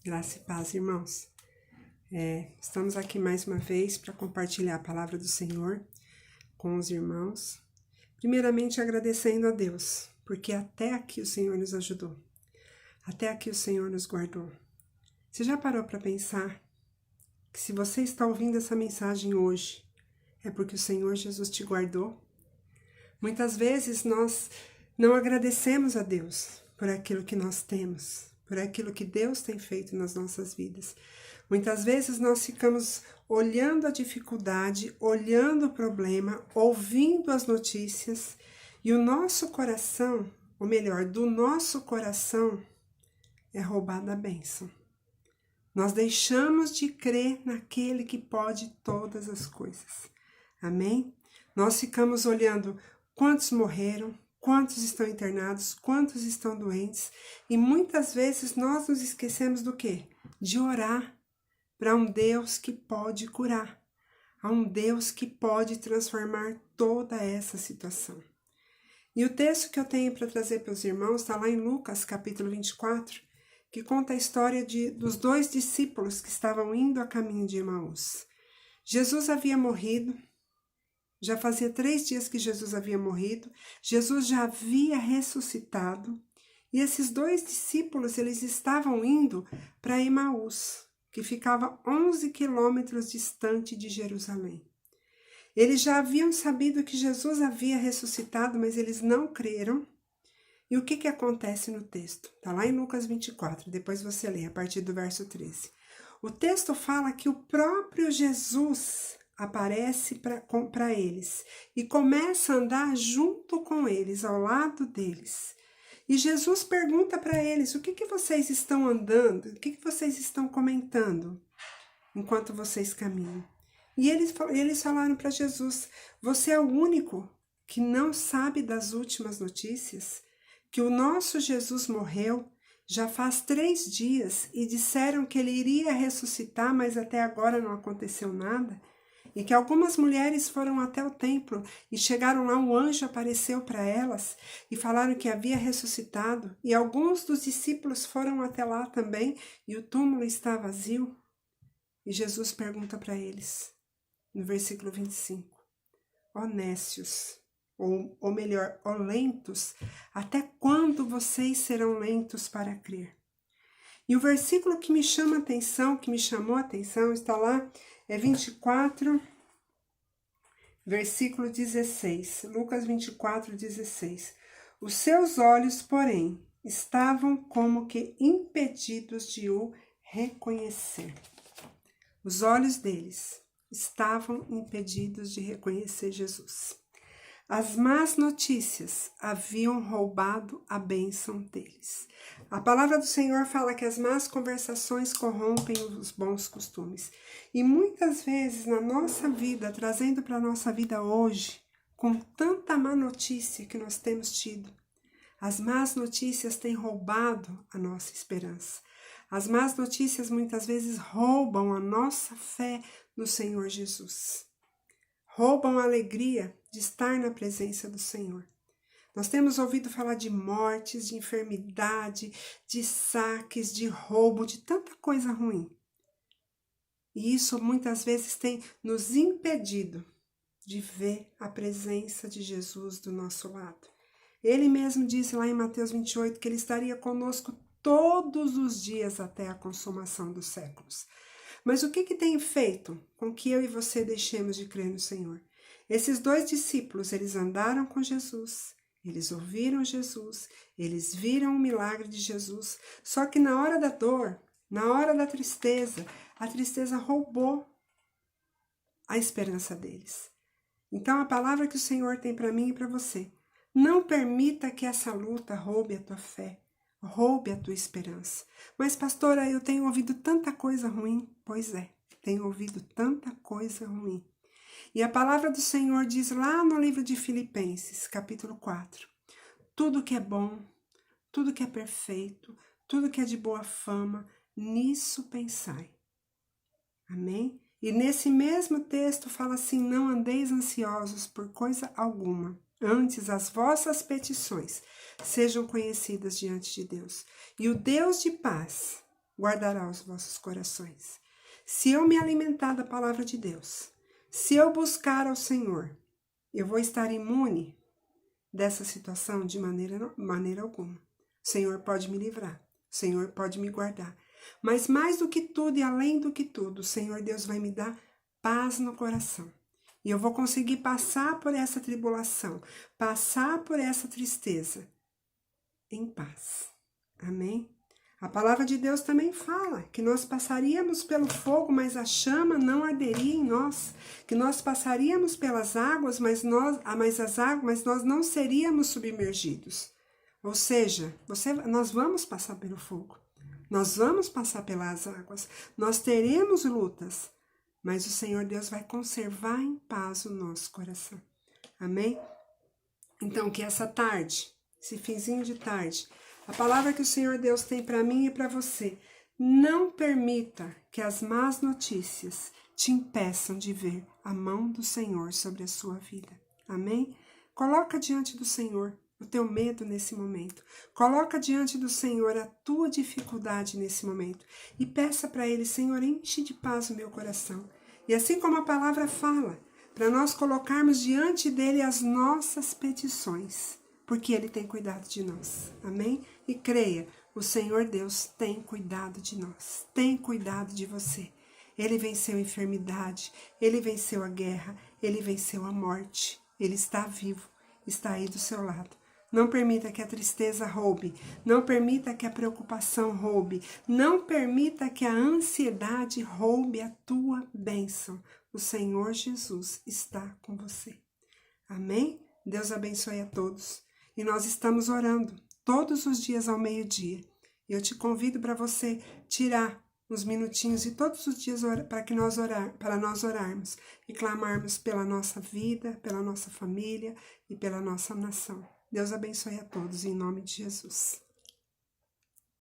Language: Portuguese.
Graça e paz, irmãos. Estamos aqui mais uma vez para compartilhar a palavra do Senhor com os irmãos. Primeiramente agradecendo a Deus, porque até aqui o Senhor nos ajudou. Até aqui o Senhor nos guardou. Você já parou para pensar que se você está ouvindo essa mensagem hoje, é porque o Senhor Jesus te guardou? Muitas vezes nós não agradecemos a Deus por aquilo que nós temos, por aquilo que Deus tem feito nas nossas vidas. Muitas vezes nós ficamos olhando a dificuldade, olhando o problema, ouvindo as notícias e o nosso coração, ou melhor, do nosso coração é roubada a bênção. Nós deixamos de crer naquele que pode todas as coisas. Amém? Nós ficamos olhando quantos morreram, quantos estão internados, quantos estão doentes, e muitas vezes nós nos esquecemos do quê? De orar para um Deus que pode curar, a um Deus que pode transformar toda essa situação. E o texto que eu tenho para trazer para os irmãos está lá em Lucas, capítulo 24, que conta a história dos dois discípulos que estavam indo a caminho de Emaús. Jesus havia morrido. Já fazia 3 dias que Jesus havia morrido, Jesus já havia ressuscitado, e esses dois discípulos, eles estavam indo para Emaús, que ficava 11 quilômetros distante de Jerusalém. Eles já haviam sabido que Jesus havia ressuscitado, mas eles não creram. E o que acontece no texto? Está lá em Lucas 24, depois você lê a partir do verso 13. O texto fala que o próprio Jesus aparece para eles e começa a andar junto com eles, ao lado deles. E Jesus pergunta para eles, o que vocês estão andando? O que vocês estão comentando enquanto vocês caminham? E eles falaram para Jesus, você é o único que não sabe das últimas notícias? Que o nosso Jesus morreu já faz 3 dias e disseram que ele iria ressuscitar, mas até agora não aconteceu nada? E que algumas mulheres foram até o templo e chegaram lá, um anjo apareceu para elas e falaram que havia ressuscitado, e alguns dos discípulos foram até lá também e o túmulo está vazio. E Jesus pergunta para eles, no versículo 25, ó nécios, ou melhor, ó lentos, até quando vocês serão lentos para crer? E o versículo que me chama a atenção, que me chamou a atenção, está lá, é 24, versículo 16, Lucas 24, 16. Os seus olhos, porém, estavam como que impedidos de o reconhecer. Os olhos deles estavam impedidos de reconhecer Jesus. As más notícias haviam roubado a bênção deles. A palavra do Senhor fala que as más conversações corrompem os bons costumes. E muitas vezes na nossa vida, trazendo para a nossa vida hoje, com tanta má notícia que nós temos tido, as más notícias têm roubado a nossa esperança. As más notícias muitas vezes roubam a nossa fé no Senhor Jesus. Roubam a alegria de estar na presença do Senhor. Nós temos ouvido falar de mortes, de enfermidade, de saques, de roubo, de tanta coisa ruim. E isso muitas vezes tem nos impedido de ver a presença de Jesus do nosso lado. Ele mesmo disse lá em Mateus 28 que ele estaria conosco todos os dias até a consumação dos séculos. Mas o que tem feito com que eu e você deixemos de crer no Senhor? Esses dois discípulos, eles andaram com Jesus, eles ouviram Jesus, eles viram o milagre de Jesus, só que na hora da dor, na hora da tristeza, a tristeza roubou a esperança deles. Então a palavra que o Senhor tem para mim e para você, não permita que essa luta roube a tua fé, roube a tua esperança. Mas pastora, eu tenho ouvido tanta coisa ruim. Pois é, tenho ouvido tanta coisa ruim. E a palavra do Senhor diz lá no livro de Filipenses, capítulo 4, tudo que é bom, tudo que é perfeito, tudo que é de boa fama, nisso pensai. Amém? E nesse mesmo texto fala assim, não andeis ansiosos por coisa alguma, antes as vossas petições sejam conhecidas diante de Deus. E o Deus de paz, guardará os vossos corações. Se eu me alimentar da palavra de Deus, se eu buscar ao Senhor, eu vou estar imune dessa situação de maneira alguma. O Senhor pode me livrar, o Senhor pode me guardar. Mas mais do que tudo e além do que tudo, o Senhor Deus vai me dar paz no coração. E eu vou conseguir passar por essa tribulação, passar por essa tristeza em paz. Amém? A palavra de Deus também fala que nós passaríamos pelo fogo, mas a chama não arderia em nós. Que nós passaríamos pelas águas, mas nós não seríamos submergidos. Ou seja, nós vamos passar pelo fogo. Nós vamos passar pelas águas. Nós teremos lutas, mas o Senhor Deus vai conservar em paz o nosso coração. Amém? Então, que essa tarde, esse finzinho de tarde, a palavra que o Senhor Deus tem para mim e para você, não permita que as más notícias te impeçam de ver a mão do Senhor sobre a sua vida. Amém? Coloca diante do Senhor o teu medo nesse momento. Coloca diante do Senhor a tua dificuldade nesse momento. E peça para Ele, Senhor, enche de paz o meu coração. E assim como a palavra fala, para nós colocarmos diante dEle as nossas petições, porque Ele tem cuidado de nós. Amém? E creia, o Senhor Deus tem cuidado de nós, tem cuidado de você. Ele venceu a enfermidade, Ele venceu a guerra, Ele venceu a morte. Ele está vivo, está aí do seu lado. Não permita que a tristeza roube, não permita que a preocupação roube, não permita que a ansiedade roube a tua bênção. O Senhor Jesus está com você. Amém? Deus abençoe a todos. E nós estamos orando todos os dias ao meio-dia. Eu te convido para você tirar uns minutinhos e todos os dias para nós orarmos e clamarmos pela nossa vida, pela nossa família e pela nossa nação. Deus abençoe a todos em nome de Jesus.